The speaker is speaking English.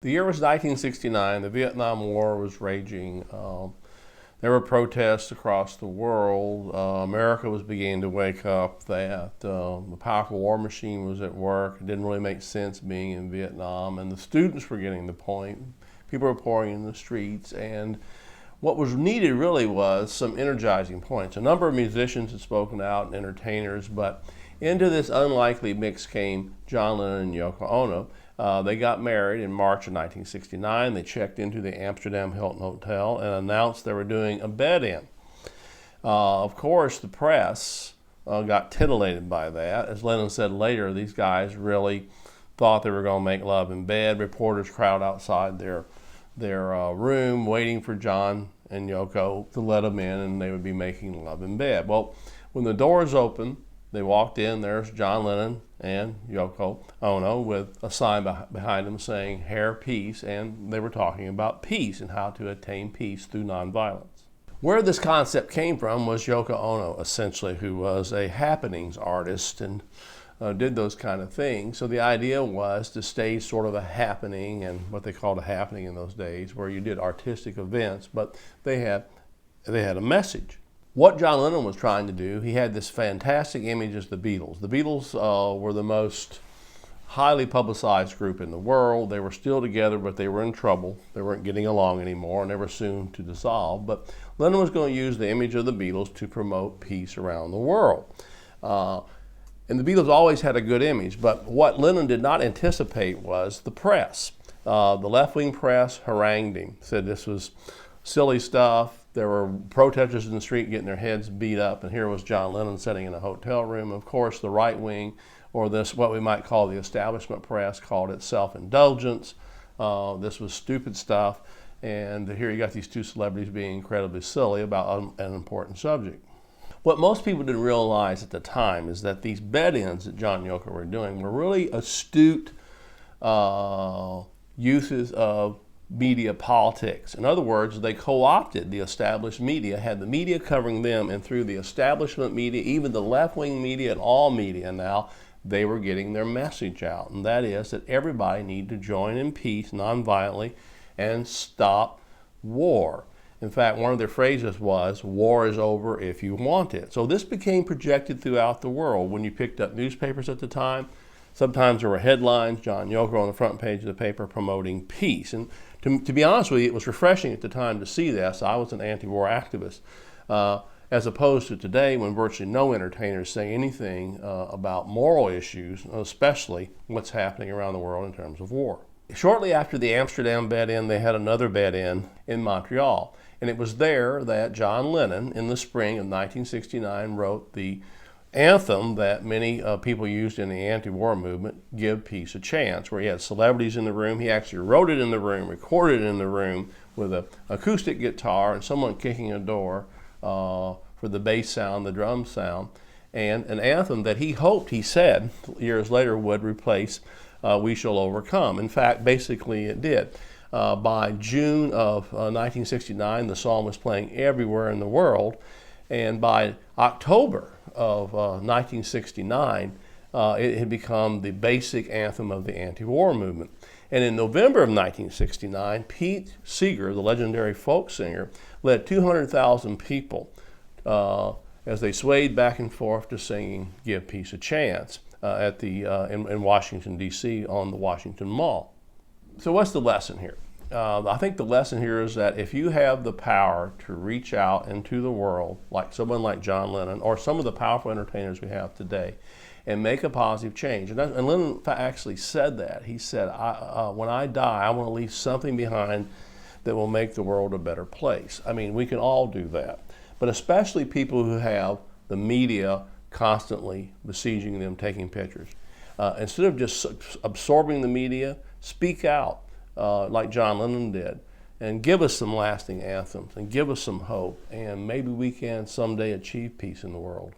The year was 1969. The Vietnam War was raging. There were protests across the world. America was beginning to wake up that the powerful war machine was at work. It didn't really make sense being in Vietnam, and the students were getting the point. People were pouring in the streets, and what was needed really was some energizing points. A number of musicians had spoken out and entertainers, but into this unlikely mix came John Lennon and Yoko Ono. They got married in March of 1969. They checked into the Amsterdam Hilton Hotel and announced they were doing Abed End. Of course, the press got titillated by that. As Lennon said later, these guys really thought they were going to make love in bed. Reporters crowded outside their room waiting for John and Yoko to let them in, and they would be making love in bed. Well, when the doors opened, they walked in. There's John Lennon and Yoko Ono with a sign behind them saying "Hair Peace," and they were talking about peace and how to attain peace through nonviolence. Where this concept came from was Yoko Ono, essentially, who was a happenings artist and did those kind of things. So the idea was to stage sort of a happening, and what they called a happening in those days, where you did artistic events, but they had a message. What John Lennon was trying to do, he had this fantastic image as the Beatles. The Beatles were the most highly publicized group in the world. They were still together, but they were in trouble. They weren't getting along anymore, and they were soon to dissolve. But Lennon was going to use the image of the Beatles to promote peace around the world. And the Beatles always had a good image, but what Lennon did not anticipate was the press. The left-wing press harangued him, said this was silly stuff. There were protesters in the street getting their heads beat up, and here was John Lennon sitting in a hotel room. Of course, the right wing, or this what we might call the establishment press, called it self-indulgence. This was stupid stuff, and here you got these two celebrities being incredibly silly about an important subject. What most people didn't realize at the time is that these bed-ins that John and Yoko were doing were really astute uses of media politics. In other words, they co-opted the established media, had the media covering them, and through the establishment media, even the left-wing media and all media now, they were getting their message out. And that is that everybody needed to join in peace nonviolently and stop war. In fact, one of their phrases was, "War is over if you want it." So this became projected throughout the world. When you picked up newspapers at the time, sometimes there were headlines, John and Yoko on the front page of the paper promoting peace. And to be honest with you, it was refreshing at the time to see this. I was an anti-war activist, as opposed to today when virtually no entertainers say anything about moral issues, especially what's happening around the world in terms of war. Shortly after the Amsterdam bed-in, they had another bed-in in Montreal. And it was there that John Lennon, in the spring of 1969, wrote the anthem that many people used in the anti-war movement, "Give Peace a Chance," where he had celebrities in the room. He actually wrote it in the room, recorded it in the room with an acoustic guitar and someone kicking a door for the bass sound, the drum sound, and an anthem that he hoped, he said, years later would replace "We Shall Overcome." In fact, basically it did. By June of 1969, the song was playing everywhere in the world, and by October of 1969, it had become the basic anthem of the anti-war movement. And in November of 1969, Pete Seeger, the legendary folk singer, led 200,000 people as they swayed back and forth to singing "Give Peace a Chance" in Washington, D.C. on the Washington Mall. So what's the lesson here? I think the lesson here is that if you have the power to reach out into the world, like someone like John Lennon, or some of the powerful entertainers we have today, and make a positive change. And Lennon actually said that. He said, when I die, I want to leave something behind that will make the world a better place. I mean, we can all do that. But especially people who have the media constantly besieging them, taking pictures. Instead of just absorbing the media, speak out like John Lennon did, and give us some lasting anthems, and give us some hope, and maybe we can someday achieve peace in the world.